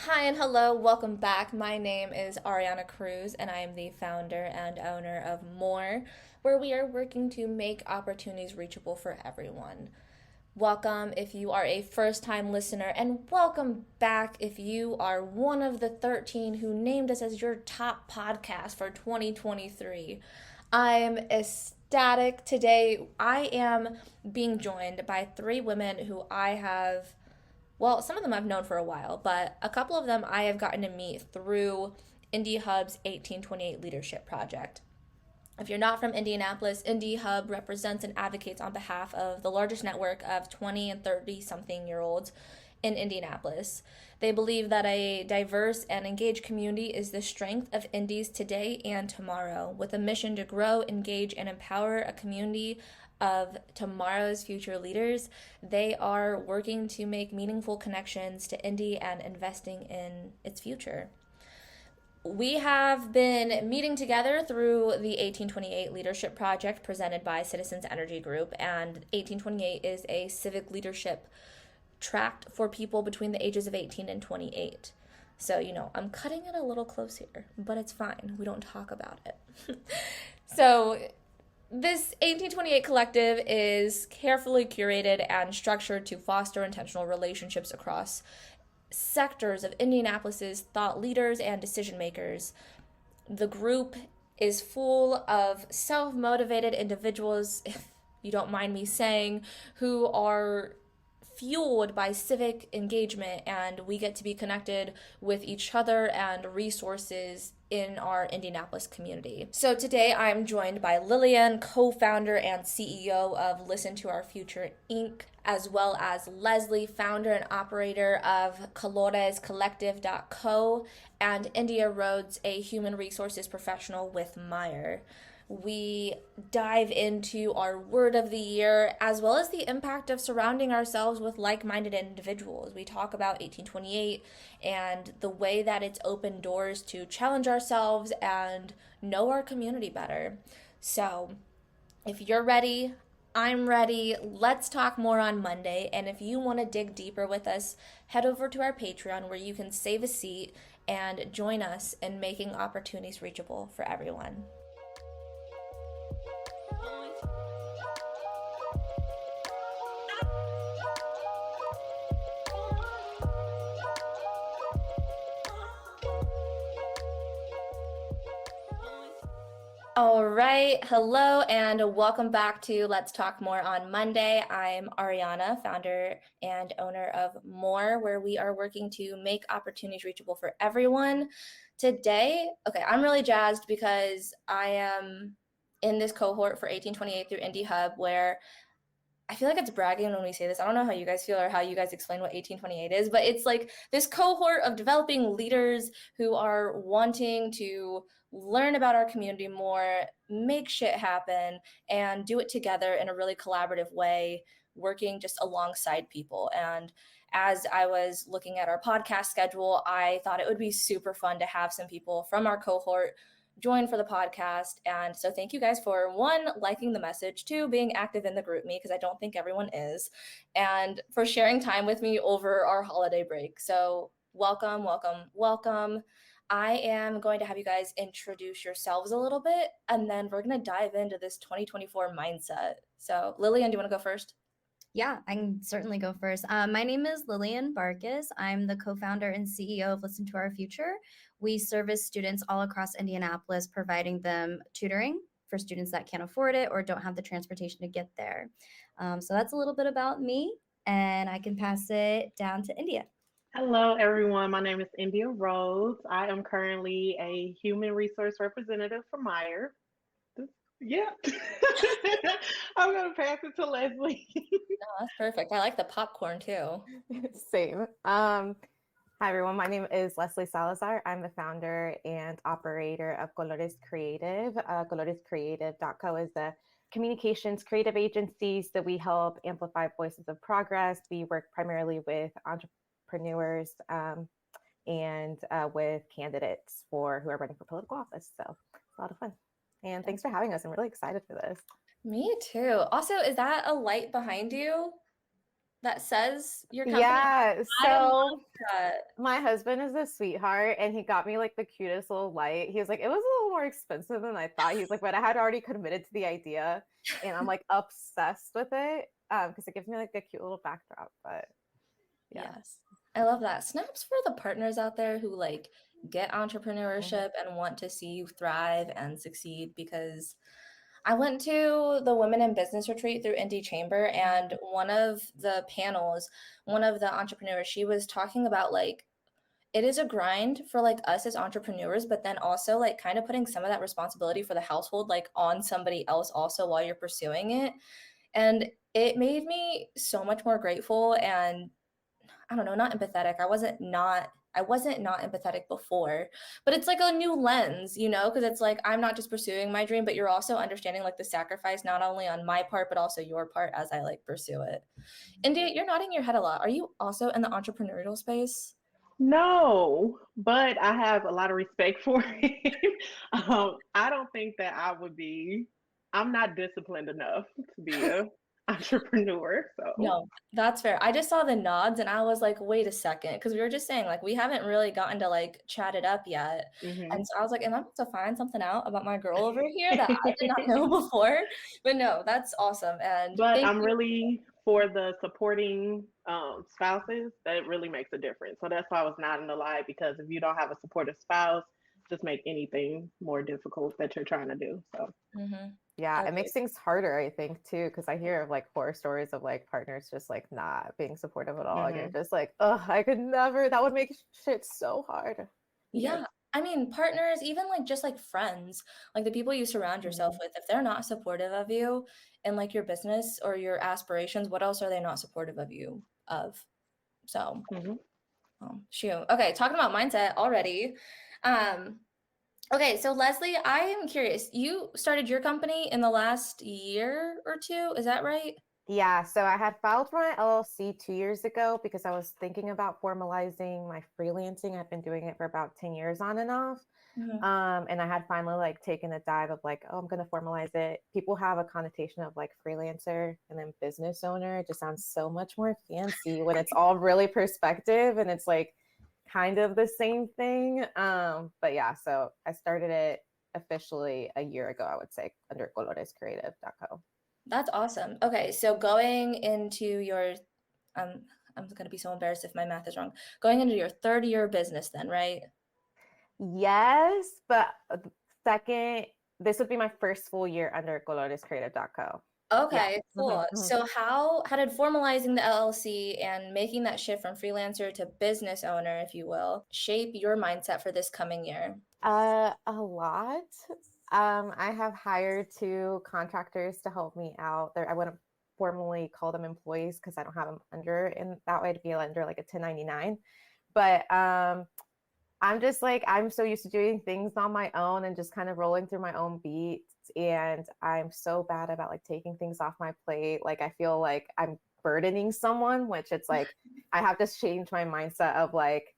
Hi and hello, welcome back. My name is Ariana Cruz, and I am the founder and owner of More, where we are working to make opportunities reachable for everyone. Welcome if you are a first time listener, and welcome back if you are one of the 13 who named us as your top podcast for 2023. I'm ecstatic today. I am being joined by three women who I have, well, some of them I've known for a while, but a couple of them I have gotten to meet through Indie Hub's 1828 Leadership Project. If you're not from Indianapolis, Indie Hub represents and advocates on behalf of the largest network of 20 and 30 something year olds in Indianapolis. They believe that a diverse and engaged community is the strength of Indies today and tomorrow, with a mission to grow, engage, and empower a community of tomorrow's future leaders. They are working to make meaningful connections to Indy and investing in its future. We have been meeting together through the 1828 Leadership Project presented by Citizens Energy Group, and 1828 is a civic leadership tract for people between the ages of 18 and 28. So, I'm cutting it a little close here, but it's fine. We don't talk about it. So, this 1828 collective is carefully curated and structured to foster intentional relationships across sectors of Indianapolis's thought leaders and decision makers. The group is full of self motivated individuals, if you don't mind me saying, who are fueled by civic engagement, and we get to be connected with each other and resources in our Indianapolis community. So today I'm joined by Lillian, co-founder and CEO of Listen to Our Future Inc., as well as Leslie, founder and operator of ColoresCollective.co, and India Rhodes, a human resources professional with Meyer. We dive into our word of the year, as well as the impact of surrounding ourselves with like minded individuals. We talk about 1828 and the way that it's opened doors to challenge ourselves and know our community better. So, if you're ready, I'm ready. Let's talk more on Monday. And if you want to dig deeper with us, head over to our Patreon where you can save a seat and join us in making opportunities reachable for everyone. All right. Hello and welcome back to Let's Talk More on Monday. I'm Ariana, founder and owner of More, where we are working to make opportunities reachable for everyone. Today, I'm really jazzed because I am in this cohort for 1828 through Indie Hub, where I feel like it's bragging when we say this. I don't know how you guys feel or how you guys explain what 1828 is, but it's like this cohort of developing leaders who are wanting to learn about our community more, make shit happen, and do it together in a really collaborative way, working just alongside people. And as I was looking at our podcast schedule, I thought it would be super fun to have some people from our cohort join for the podcast. And so thank you guys for, one, liking the message, two, being active in the group me, because I don't think everyone is, and for sharing time with me over our holiday break. So welcome, welcome, welcome. I am going to have you guys introduce yourselves a little bit, and then we're going to dive into this 2024 mindset. So Lillian, do you want to go first? Yeah, I can certainly go first. My name is Lillian Barkis. I'm the co-founder and CEO of Listen to Our Future. We service students all across Indianapolis, providing them tutoring for students that can't afford it or don't have the transportation to get there. So that's a little bit about me, and I can pass it down to India. Hello, everyone. My name is India Rose. I am currently a human resource representative for Meyer. Yeah. I'm going to pass it to Leslie. No, that's perfect. I like the popcorn too. Same. Hi, everyone. My name is Leslie Salazar. I'm the founder and operator of Colores Creative. ColoresCreative.co is the communications creative agencies that we help amplify voices of progress. We work primarily with entrepreneurs and with candidates who are running for political office. So it's a lot of fun. And thanks for having us. I'm really excited for this. Me too. Also, is that a light behind you? that says your company? Yeah, I love so that. my husband is a sweetheart and he got me like the cutest little light. He was like, it was a little more expensive than I thought. He's like, but I had already committed to the idea and I'm like obsessed with it because it gives me like a cute little backdrop. But yeah. Yes. I love that. Snaps for the partners out there who like get Mhm. entrepreneurship and want to see you thrive and succeed because I went to the Women in Business retreat through Indie Chamber, and one of the panels, one of the entrepreneurs, she was talking about like it is a grind for like us as entrepreneurs, but then also like kind of putting some of that responsibility for the household like on somebody else also while you're pursuing it. And it made me so much more grateful and I don't know, not empathetic. I wasn't not empathetic before, but it's like a new lens, you know, because it's like I'm not just pursuing my dream, but you're also understanding like the sacrifice not only on my part, but also your part as I like pursue it. India, you're nodding your head a lot. Are you also in the entrepreneurial space? No, but I have a lot of respect for him. I don't think that I would be. I'm not disciplined enough to be a entrepreneur. So, No, that's fair. I just saw the nods and I was like, wait a second, because we were just saying like we haven't really gotten to like chat it up yet. mhm. And so I was like, am I about to find something out about my girl over here that I did not know before? But no, that's awesome. And But thank I'm you. really for the supporting spouses. That really makes a difference. So that's why I was not in the lie because if you don't have a supportive spouse, just make anything more difficult that you're trying to do. So. Mhm. Yeah, it Okay. makes things harder, I think, too, because I hear of like horror stories of like partners just like not being supportive at all. And you're Mhm. just like, oh, I could never, that would make shit so hard. Yes. Yeah. I mean, partners, even like just like friends, like the people you surround yourself Mhm. with, if they're not supportive of you in like your business or your aspirations, what else are they not supportive of you of? So, Mhm. shoot. Okay, talking about mindset already. Um, okay, so Leslie, I am curious. You started your company in the last year or two, is that right? Yeah, so I had filed for my LLC 2 years ago because I was thinking about formalizing my freelancing. I've been doing it for about 10 years on and off. Mhm. And I had finally like taken a dive of like, oh, I'm gonna formalize it. People have a connotation of like freelancer and then business owner. It just sounds so much more fancy when it's all really perspective and it's like kind of the same thing. But yeah, so I started it officially a year ago, I would say, under colorescreative.co. That's awesome. Okay, so going into your, um, I'm gonna be so embarrassed if my math is wrong. Going into your third year of business then, right? Yes, but second, this would be my first full year under colorescreative.co. Yeah. Okay, Mhm, cool. mhm. So how did formalizing the LLC and making that shift from freelancer to business owner, if you will, shape your mindset for this coming year? A lot. I have hired two contractors to help me out. I wouldn't formally call them employees because I don't have them under in that way to be under like a 1099. But I'm just like I'm so used to doing things on my own and just kind of rolling through my own beats. And I'm so bad about like taking things off my plate. Like I feel like I'm burdening someone, which it's like I have to change my mindset of like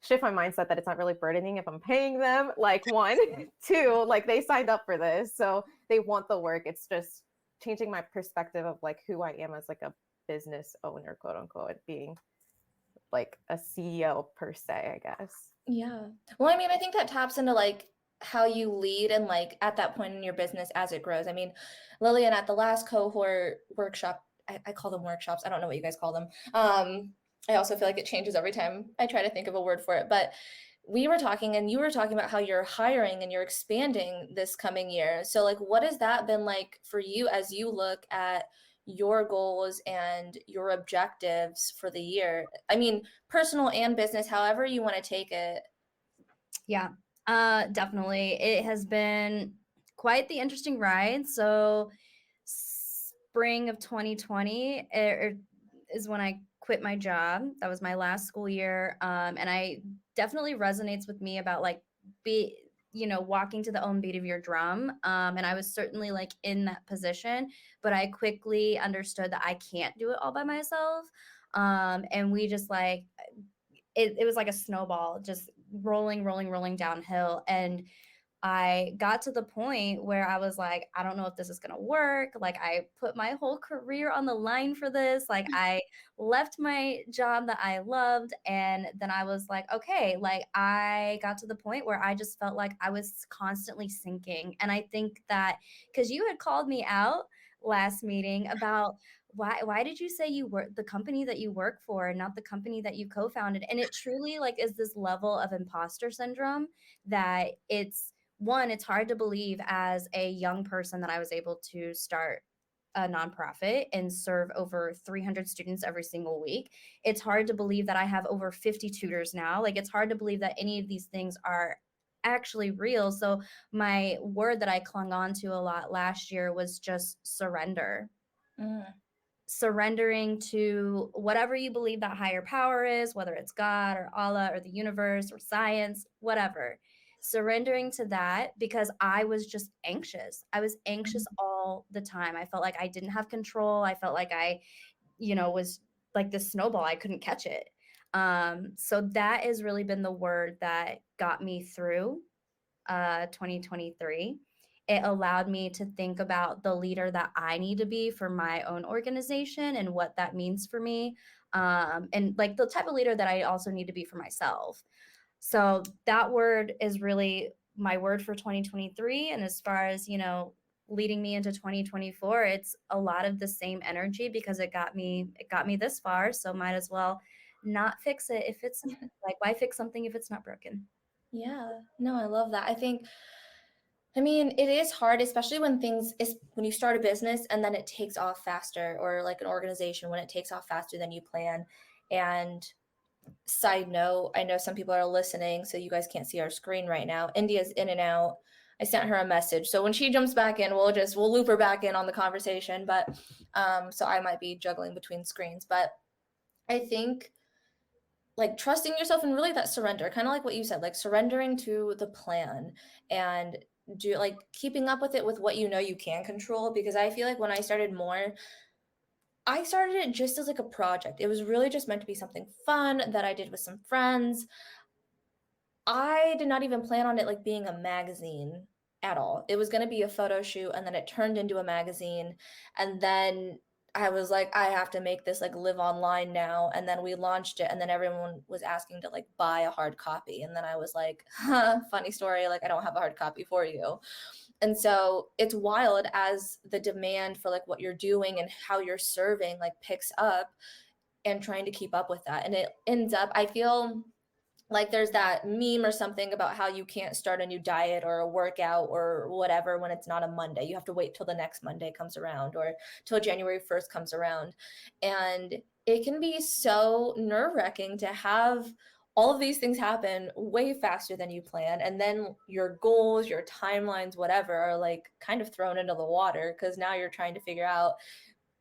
shift my mindset that it's not really burdening if I'm paying them. Like one, two, like they signed up for this. So they want the work. It's just changing my perspective of like who I am as like a business owner, quote unquote, being like a CEO per se, I guess. Yeah. Well, I mean, I think that taps into like how you lead and like at that point in your business as it grows. I mean, Lillian at the last cohort workshop, I call them workshops. I don't know what you guys call them. I also feel like it changes every time I try to think of a word for it. But we were talking and you were talking about how you're hiring and you're expanding this coming year. So like what has that been like for you as you look at your goals and your objectives for the year? I mean, personal and business, however you want to take it. Yeah, definitely. It has been quite the interesting ride. So, spring of 2020 is when I quit my job. That was my last school year, and I definitely resonates with me about like be walking to the own beat of your drum. And I was certainly like in that position, but I quickly understood that I can't do it all by myself. And we just like it was like a snowball just rolling downhill. And I got to the point where I was like, I don't know if this is going to work. Like, I put my whole career on the line for this. Like, I left my job that I loved. And then I was like, okay, like, I got to the point where I just felt like I was constantly sinking. And I think that because you had called me out last meeting about why did you say you work the company that you work for, not the company that you co-founded? And it truly like is this level of imposter syndrome that it's hard to believe as a young person that I was able to start a nonprofit and serve over 300 students every single week. It's hard to believe that I have over 50 tutors now. Like, it's hard to believe that any of these things are actually real. So my word that I clung on to a lot last year was just surrender. Mm. Surrendering to whatever you believe that higher power is, whether it's God or Allah or the universe or science, whatever. Surrendering to that because I was just anxious. I was anxious all the time. I felt like I didn't have control. I felt like I, was like this snowball. I couldn't catch it. So that has really been the word that got me through 2023. It allowed me to think about the leader that I need to be for my own organization and what that means for me. And like the type of leader that I also need to be for myself. So that word is really my word for 2023. And as far as, leading me into 2024, it's a lot of the same energy because it got me this far. So might as well not fix it if it's like, why fix something if it's not broken? Yeah, no, I love that. I mean, it is hard, especially when when you start a business and then it takes off faster, or like an organization when it takes off faster than you plan. And side note, I know some people are listening, so you guys can't see our screen right now. India's in and out. I sent her a message, so when she jumps back in, we'll loop her back in on the conversation. But so I might be juggling between screens, but I think like trusting yourself and really that surrender, kind of like what you said, like surrendering to the plan and do like keeping up with it with what you know you can control. Because I feel like when I started more, I started it just as like a project. It was really just meant to be something fun that I did with some friends. I did not even plan on it like being a magazine at all. It was going to be a photo shoot, and then it turned into a magazine. And then I was like, I have to make this like live online now. And then we launched it, and then everyone was asking to like buy a hard copy. And then I was like, huh, funny story, like I don't have a hard copy for you. And so it's wild as the demand for like what you're doing and how you're serving like picks up, and trying to keep up with that. And it ends up, I feel like there's that meme or something about how you can't start a new diet or a workout or whatever when it's not a Monday. You have to wait till the next Monday comes around, or till January 1st comes around. And it can be so nerve-wracking to have all of these things happen way faster than you plan. And then your goals, your timelines, whatever, are like kind of thrown into the water, because now you're trying to figure out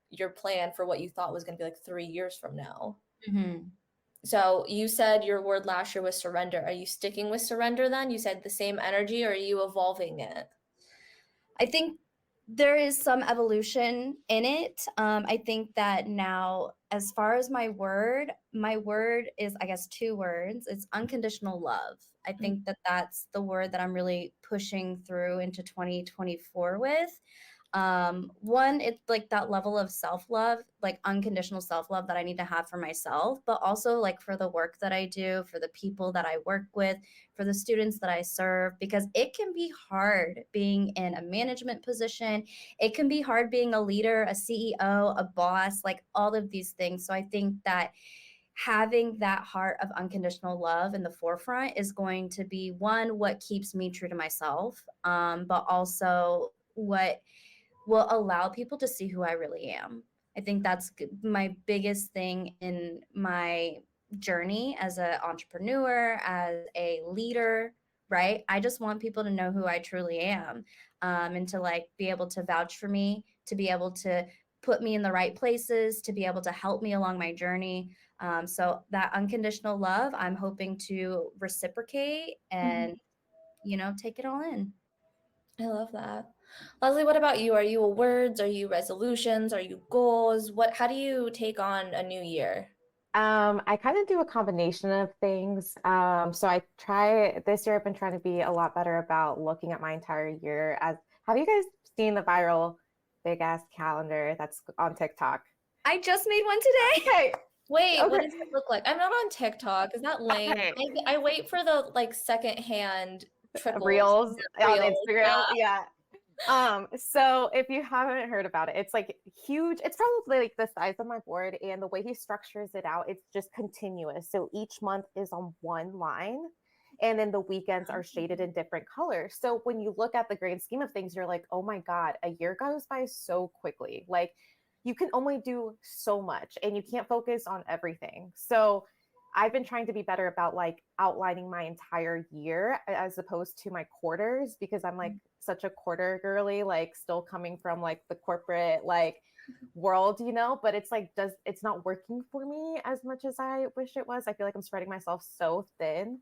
your plan for what you thought was going to be like 3 years from now. Mm-hmm. So you said your word last year was surrender. Are you sticking with surrender then? You said the same energy, or are you evolving it? I think there is some evolution in it. I think that now, as far as my word is, I guess, two words. It's unconditional love. I think that that's the word that I'm really pushing through into 2024 with. One, it's like that level of self-love, like unconditional self-love that I need to have for myself, but also like for the work that I do, for the people that I work with, for the students that I serve, because it can be hard being in a management position. It can be hard being a leader, a CEO, a boss, like all of these things. So I think that having that heart of unconditional love in the forefront is going to be one, what keeps me true to myself, but also what will allow people to see who I really am. I think that's my biggest thing in my journey as an entrepreneur, as a leader, right? I just want people to know who I truly am, and to like be able to vouch for me, to be able to put me in the right places, to be able to help me along my journey. So that unconditional love, I'm hoping to reciprocate and, take it all in. I love that. Leslie, what about you? Are you a words? Are you resolutions? Are you goals? How do you take on a new year? I kind of do a combination of things. So I try this year, I've been trying to be a lot better about looking at my entire year. As have you guys seen the viral big ass calendar that's on TikTok? I just made one today. Okay, Wait, what okay, does it look like? I'm not on TikTok. Is that lame? okay. I wait for the like secondhand trickles, Reels on reels. Instagram. Yeah. So if you haven't heard about it, it's like huge. It's probably like the size of my board, and the way he structures it out, it's just continuous. So each month is on one line, and then the weekends are shaded in different colors. So when you look at the grand scheme of things, you're like, oh my God, a year goes by so quickly. Like you can only do so much and you can't focus on everything. So I've been trying to be better about like outlining my entire year as opposed to my quarters because I'm like such a quarter girly, like still coming from like the corporate like world, but it's like it's not working for me as much as I wish it was. I feel like I'm spreading myself so thin.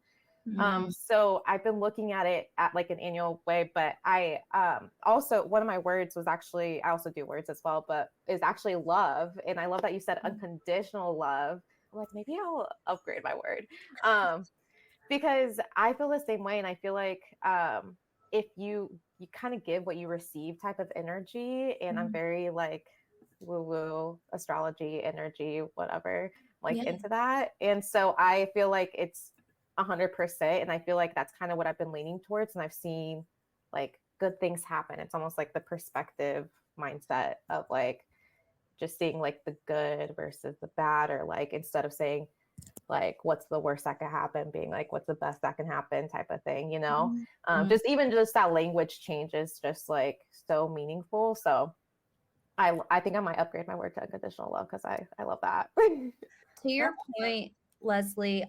So I've been looking at it at like an annual way, but I also one of my words was actually I also do words as well, but is actually love. And I love that you said unconditional love. I'm like, maybe I'll upgrade my word. Because I feel the same way. And I feel like if you kind of give what you receive type of energy, and I'm very like woo-woo astrology energy, whatever, like into that. And so I feel like it's 100%. And I feel like that's kind of what I've been leaning towards. And I've seen like good things happen. It's almost like the perspective mindset of like just seeing like the good versus the bad, or like instead of saying like what's the worst that can happen, being like what's the best that can happen type of thing, just even just that language change is just like so meaningful. So I think I might upgrade my word to unconditional love because I love that. To your point, Leslie,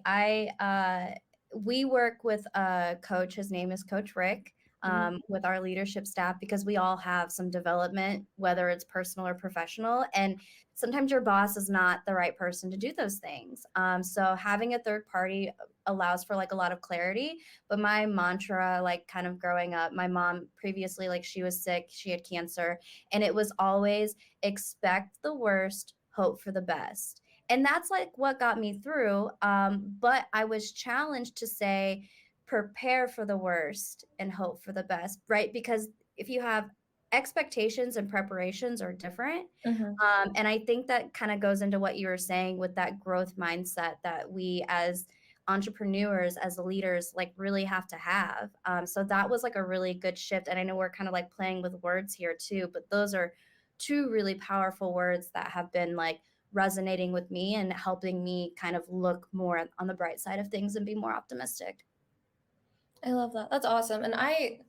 we work with a coach. His name is Coach Rick. With our leadership staff, because we all have some development, whether it's personal or professional, and sometimes your boss is not the right person to do those things. So having a third party allows for like a lot of clarity. But my mantra, like kind of growing up, my mom previously, like she was sick, she had cancer, and it was always expect the worst, hope for the best. And that's like what got me through. But I was challenged to say, prepare for the worst and hope for the best, right? Because if you have expectations and preparations are different. And I think that kind of goes into what you were saying with that growth mindset that we as entrepreneurs, as leaders, like really have to have. So that was like a really good shift. And I know we're kind of like playing with words here too, but those are two really powerful words that have been like resonating with me and helping me kind of look more on the bright side of things and be more optimistic. I love that. That's awesome. And I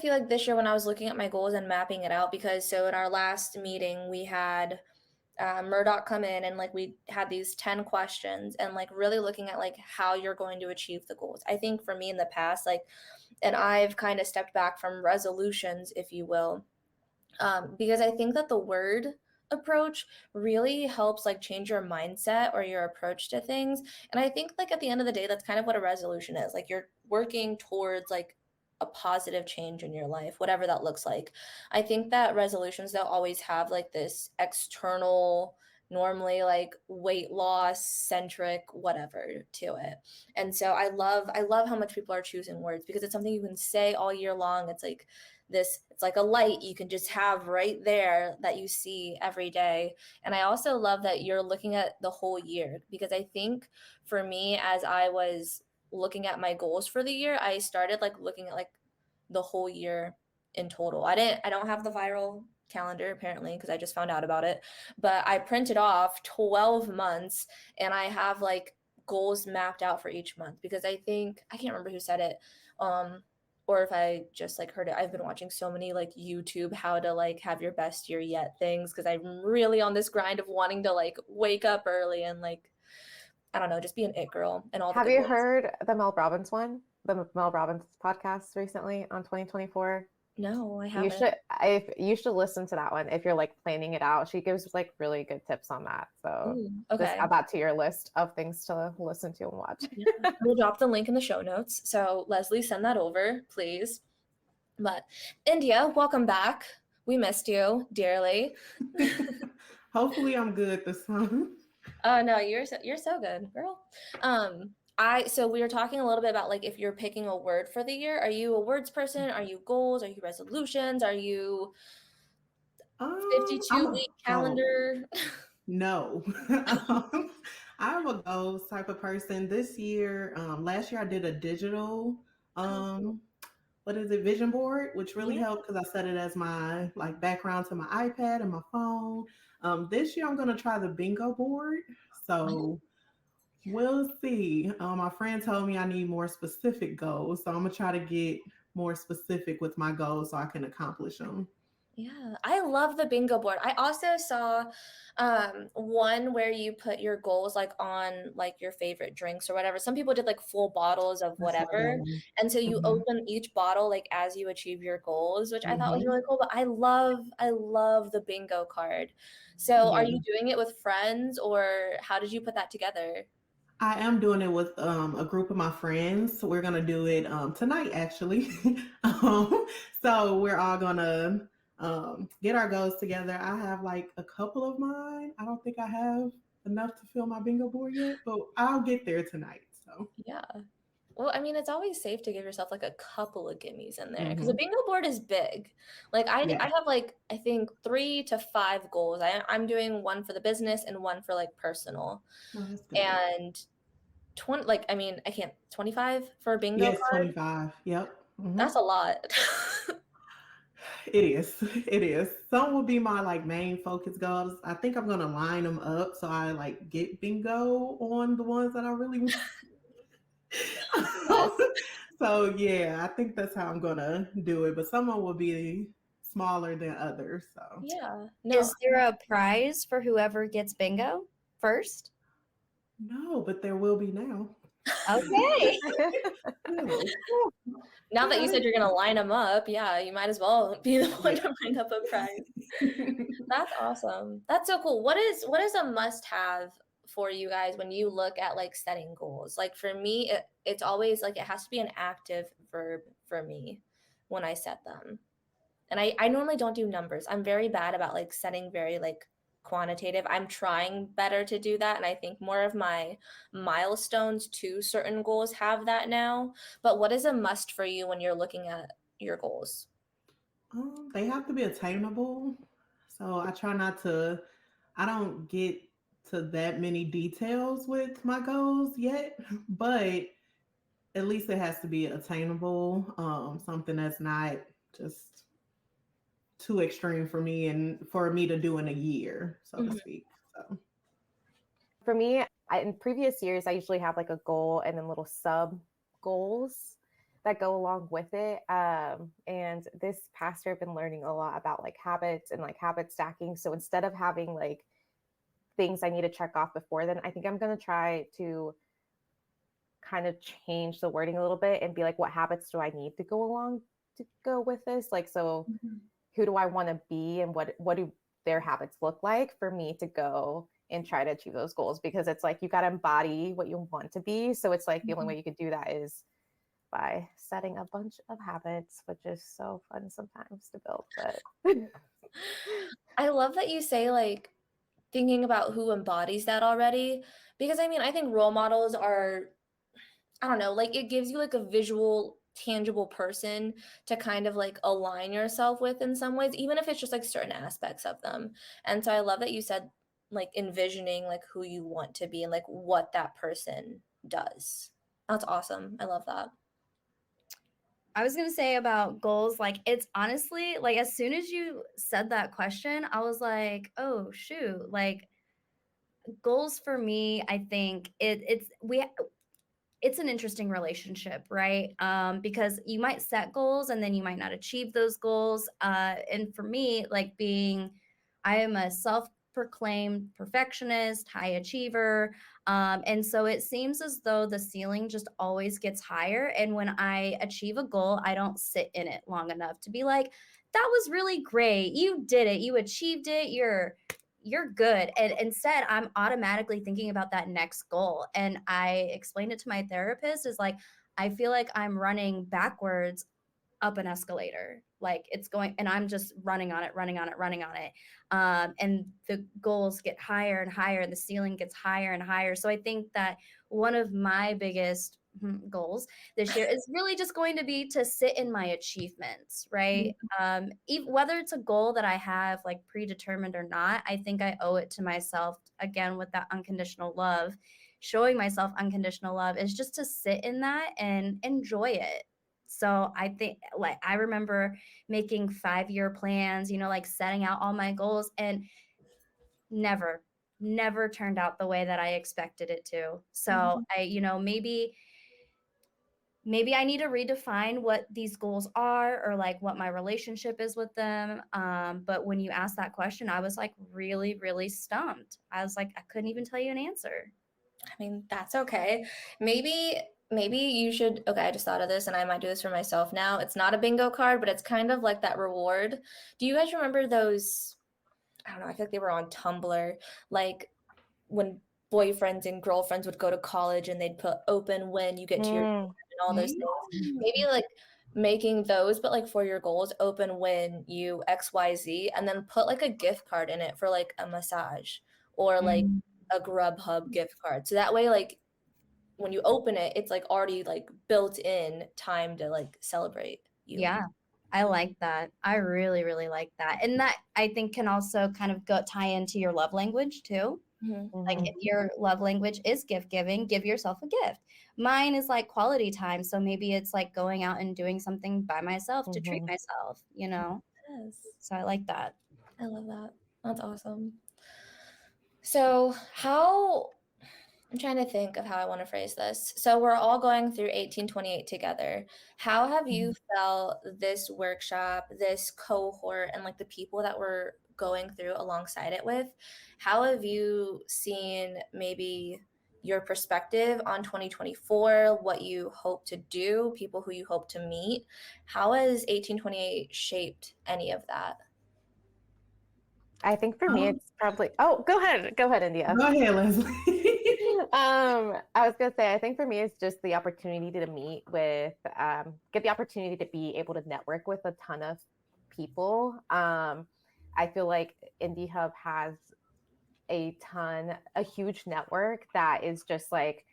feel like this year when I was looking at my goals and mapping it out, because so in our last meeting we had Murdoch come in and like we had these 10 questions and like really looking at like how you're going to achieve the goals. I think for me in the past, like, and I've kind of stepped back from resolutions, if you will, because I think that the word approach really helps like change your mindset or your approach to things. And I think like at the end of the day, that's kind of what a resolution is. Like you're working towards like a positive change in your life, whatever that looks like. I think that resolutions, they'll always have like this external, normally like weight loss centric whatever to it. And so I love how much people are choosing words, because it's something you can say all year long. It's like it's like a light you can just have right there that you see every day. And I also love that you're looking at the whole year, because I think for me, as I was looking at my goals for the year, I started like looking at like the whole year in total. I don't have the viral calendar apparently, because I just found out about it, but I printed off 12 months and I have like goals mapped out for each month, because I think I can't remember who said it, or if I just like heard it. I've been watching so many like YouTube how to like have your best year yet things, because I'm really on this grind of wanting to like wake up early and like, I don't know, just be an it girl and all. Have you heard the Mel Robbins one? The Mel Robbins podcast recently on 2024? No, I haven't. You should listen to that one if you're like planning it out. She gives like really good tips on that. So okay, just add that to your list of things to listen to and watch. We'll drop the link in the show notes. So Leslie, send that over, please. But India, welcome back. We missed you dearly. Hopefully, I'm good this time. Oh no, you're so good, girl. So we were talking a little bit about like if you're picking a word for the year. Are you a words person? Are you goals? Are you resolutions? Are you I'm 52 a week goal. calendar? No. I'm a goals type of person. This year, last year I did a digital, Oh, cool. um, what is it, vision board, which really Yeah. helped because I set it as my like background to my iPad and my phone. This year I'm gonna try the bingo board. So we'll see. My friend told me I need more specific goals, so I'm gonna try to get more specific with my goals so I can accomplish them. Yeah, I love the bingo board. I also saw one where you put your goals like on like your favorite drinks or whatever. Some people did like full bottles of I saw that whatever. one. And so you Hmm. open each bottle like as you achieve your goals, which I thought was Hmm. really cool. But I love the bingo card. So are Yeah. you doing it with friends or how did you put that together? I am doing it with a group of my friends. We're gonna do it tonight, actually. um, so we're all gonna get our goals together. I have like a couple of mine. I don't think I have enough to fill my bingo board yet, but I'll get there tonight. So, Yeah. Well, I mean, it's always safe to give yourself like a couple of gimmies in there because a hmm, bingo board is big. Like I yeah, have like I think 3 to 5 goals. I'm doing one for the business and one for like personal. no, that's good. And 20 like I mean I can't 25 for a bingo Yes, card. 25. Yep. Hmm. That's a lot. It is. It is. Some will be my like main focus goals. I think I'm gonna line them up so I like get bingo on the ones that I really Yes. so yeah, I think that's how I'm gonna do it. But some will be smaller than others. So Yeah. No. Is there a prize for whoever gets bingo first? no, but there will be now. Okay. Really? Now that Yeah, you said you're gonna line them up, yeah, you might as well be the one yeah. to bring up a prize. That's awesome. That's so cool. What is a must-have for you guys when you look at like setting goals? Like for me, it's always like it has to be an active verb for me when I set them. And I normally don't do numbers. I'm very bad about like setting very like quantitative. I'm trying better to do that. And I think more of my milestones to certain goals have that now. But what is a must for you when you're looking at your goals? They have to be attainable. So I try not to. I don't get to that many details with my goals yet, but at least it has to be attainable. Something that's not just too extreme for me and for me to do in a year, so to Mhm. speak. So, For me, in previous years, I usually have like a goal and then little sub goals that go along with it. And this past year, I've been learning a lot about like habits and like habit stacking. So instead of having like things I need to check off before then, I think I'm going to try to kind of change the wording a little bit and be like, what habits do I need to go along to go with this? Like, so Mhm. who do I want to be and what do their habits look like for me to go and try to achieve those goals? Because it's like you got to embody what you want to be. So it's like the only way you could do that is by setting a bunch of habits, which is so fun sometimes to build. But I love that you say like thinking about who embodies that already because I mean I think role models are I don't know, like it gives you like a visual, tangible person to kind of like align yourself with in some ways, even if it's just like certain aspects of them. And so I love that you said like envisioning like who you want to be and like what that person does. That's awesome. I love that. I was gonna say about goals, like it's honestly like as soon as you said that question, I was like, oh shoot, like goals for me, I think it's an interesting relationship, right? Because you might set goals and then you might not achieve those goals. And for me, like I am a self-proclaimed perfectionist, high achiever, and so it seems as though the ceiling just always gets higher. And when I achieve a goal, I don't sit in it long enough to be like, "That was really great. You did it. You achieved it. You're good." And instead, I'm automatically thinking about that next goal. And I explained it to my therapist is like, I feel like I'm running backwards up an escalator. Like it's going, and I'm just running on it, running on it, running on it. And the goals get higher and higher, and the ceiling gets higher and higher. So I think that one of my biggest goals this year is really just going to be to sit in my achievements, right? Whether it's a goal that I have like predetermined or not, I think I owe it to myself, again, with that unconditional love. Showing myself unconditional love is just to sit in that and enjoy it. So I think, like, I remember making 5-year plans, like setting out all my goals, and never, never turned out the way that I expected it to. So maybe I need to redefine what these goals are, or like what my relationship is with them. But when you asked that question, I was like really, really stumped. I was like, I couldn't even tell you an answer. I mean, that's okay. Maybe you should, okay, I just thought of this and I might do this for myself now. It's not a bingo card, but it's kind of like that reward. Do you guys remember those? I don't know, I feel like they were on Tumblr, like when boyfriends and girlfriends would go to college and they'd put open when you get to your and all those things. Maybe like making those, but like for your goals, open when you XYZ, and then put like a gift card in it for like a massage or like a Grubhub gift card. So that way, like when you open it, it's like already like built in time to like celebrate you. Yeah, I like that. I really, really like that. And that, I think, can also kind of tie into your love language too. Like if your love language is gift giving, give yourself a gift. Mine is like quality time. So maybe it's like going out and doing something by myself to treat myself, Yes. So I like that. I love that. That's awesome. So I'm trying to think of how I want to phrase this. So we're all going through 1828 together. How have you felt this workshop, this cohort, and like the people that we're going through alongside it with? How have you seen maybe your perspective on 2024, what you hope to do, people who you hope to meet? How has 1828 shaped any of that? I think for me, it's probably, oh, go ahead, India. Go ahead, Leslie. I was gonna say, I think for me, it's just the opportunity to meet with, get the opportunity to be able to network with a ton of people. I feel like Indie Hub has a huge network that is just like,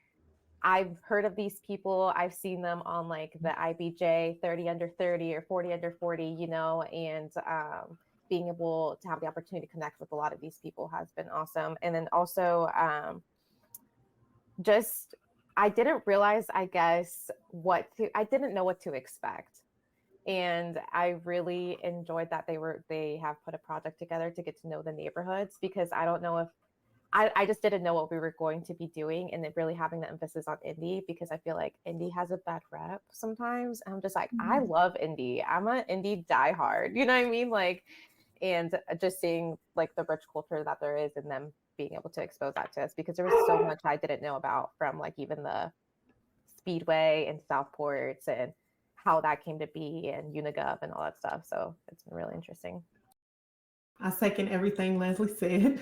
I've heard of these people. I've seen them on like the IBJ 30 under 30 or 40 under 40, and being able to have the opportunity to connect with a lot of these people has been awesome. And then also I didn't realize, I guess, I didn't know what to expect. And I really enjoyed that they have put a project together to get to know the neighborhoods, because I don't know if I just didn't know what we were going to be doing, and then really having the emphasis on indie, because I feel like indie has a bad rep sometimes. And I'm just like, I love indie. I'm an indie diehard. You know what I mean? Like, and just seeing like the rich culture that there is, and them being able to expose that to us, because there was so much I didn't know about, from like even the Speedway and Southports and how that came to be, and Unigov and all that stuff. So it's been really interesting. I second everything Leslie said.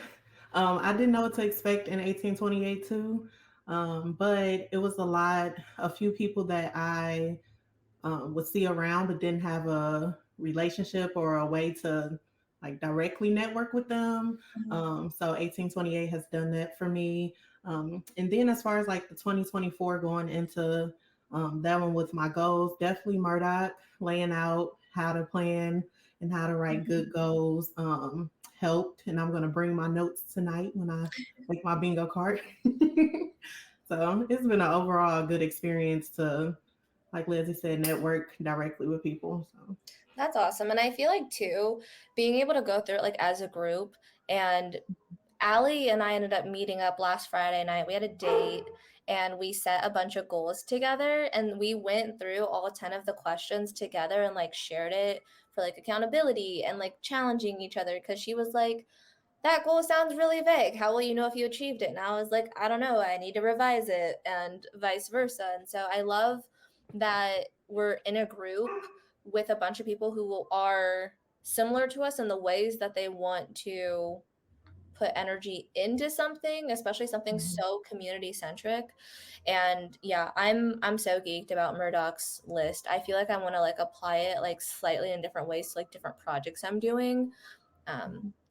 I didn't know what to expect in 1828 too, but it was a few people that I would see around, but didn't have a relationship or a way to like directly network with them. So 1828 has done that for me. And then as far as like the 2024 going into that one with my goals, definitely Murdoch laying out how to plan and how to write good goals helped. And I'm going to bring my notes tonight when I make my bingo card. So it's been an overall good experience to, like Leslie said, network directly with people. So that's awesome. And I feel like too, being able to go through it like as a group, and Allie and I ended up meeting up last Friday night. We had a date and we set a bunch of goals together, and we went through all 10 of the questions together and like shared it for like accountability and like challenging each other, because she was like, that goal sounds really vague. How will you know if you achieved it? And I was like, I don't know. I need to revise it, and vice versa. And so I love that we're in a group with a bunch of people who are similar to us in the ways that they want to put energy into something, especially something so community centric. And yeah, I'm so geeked about Murdoch's list. I feel like I want to like apply it like slightly in different ways to like different projects I'm doing.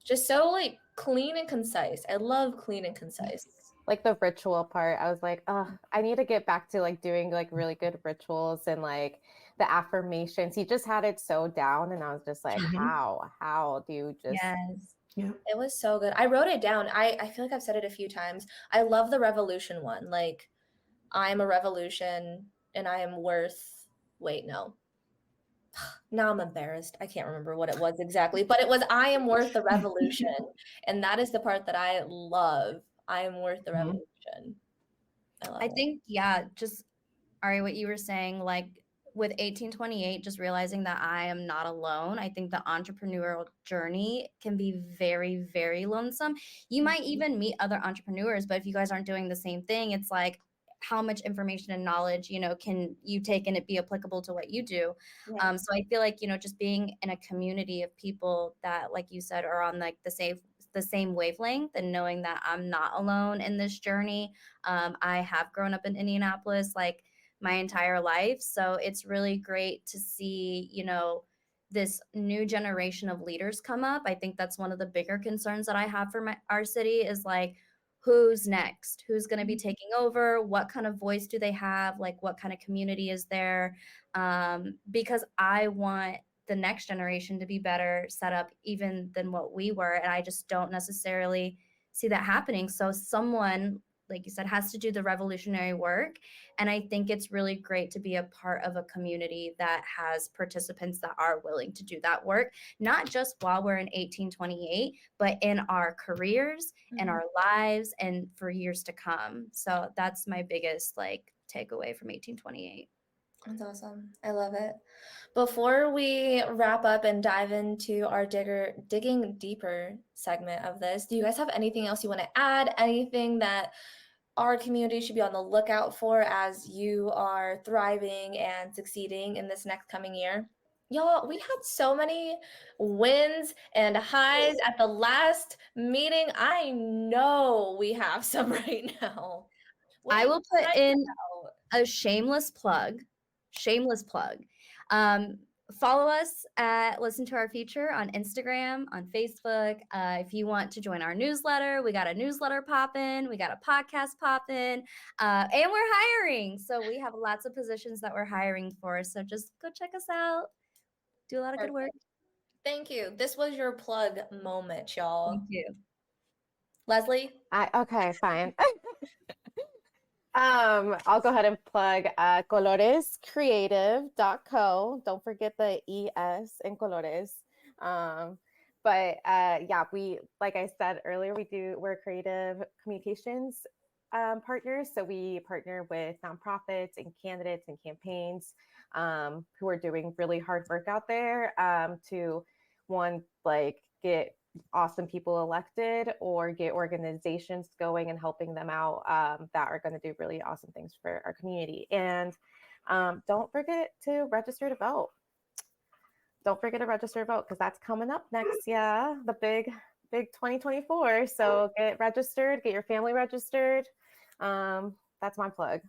Just so like clean and concise. I love clean and concise. Like the ritual part, I was like, oh, I need to get back to like doing like really good rituals and like the affirmations. He just had it so down, and I was just like, how do you just Yes. Yeah. It was so good. I wrote it down. I feel like I've said it a few times. I love the revolution one. Like, I'm a revolution and I am worth. Wait, no. Now I'm embarrassed. I can't remember what it was exactly, but it was I am worth the revolution. And that is the part that I love. I am worth the revolution. I love I it. think, yeah, just Ari, what you were saying, like with 1828, just realizing that I am not alone. I think the entrepreneurial journey can be very, very lonesome. You might even meet other entrepreneurs, but if you guys aren't doing the same thing, it's like, how much information and knowledge, can you take and it be applicable to what you do? Yeah. So I feel like, just being in a community of people that, like you said, are on like the same wavelength, and knowing that I'm not alone in this journey. I have grown up in Indianapolis like my entire life. So it's really great to see, this new generation of leaders come up. I think that's one of the bigger concerns that I have for our city is like, who's next? Who's going to be taking over? What kind of voice do they have? Like, what kind of community is there? Because I want the next generation to be better set up even than what we were. And I just don't necessarily see that happening. So someone, like you said, has to do the revolutionary work. And I think it's really great to be a part of a community that has participants that are willing to do that work, not just while we're in 1828, but in our careers and our lives and for years to come. So that's my biggest like takeaway from 1828. That's awesome. I love it. Before we wrap up and dive into our digging deeper segment of this, do you guys have anything else you want to add? Anything that our community should be on the lookout for as you are thriving and succeeding in this next coming year? Y'all, we had so many wins and highs at the last meeting. I know we have some right now. I will put in a shameless plug. Follow us at Listen to Our Future on Instagram, on Facebook. If you want to join our newsletter, we got a newsletter popping, we got a podcast popping, and we're hiring. So we have lots of positions that we're hiring for. So just go check us out. Do a lot of good work. Thank you. This was your plug moment, y'all. Thank you. Leslie? Okay, fine. I'll go ahead and plug colorescreative.co. Don't forget the ES in Colores. Yeah, we, like I said earlier, we're creative communications partners. So we partner with nonprofits and candidates and campaigns who are doing really hard work out there to get awesome people elected or get organizations going and helping them out that are going to do really awesome things for our community. And don't forget to register to vote. Don't forget to register to vote because that's coming up next. Yeah, the big 2024. So get registered, get your family registered. That's my plug.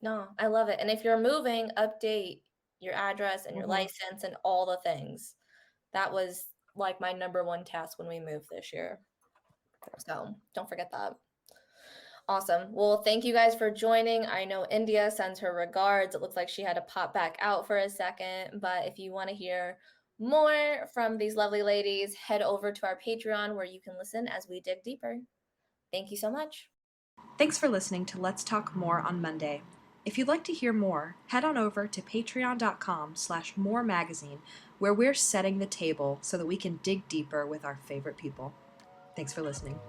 No, I love it. And if you're moving, update your address and your license and all the things. That was like my number one task when we moved this year. So don't forget that. Awesome. Well, thank you guys for joining. I know India sends her regards. It looks like she had to pop back out for a second, but if you want to hear more from these lovely ladies, head over to our Patreon where you can listen as we dig deeper. Thank you so much. Thanks for listening to Let's Talk More on Monday. If you'd like to hear more, head on over to patreon.com/moremagazine, where we're setting the table so that we can dig deeper with our favorite people. Thanks for listening.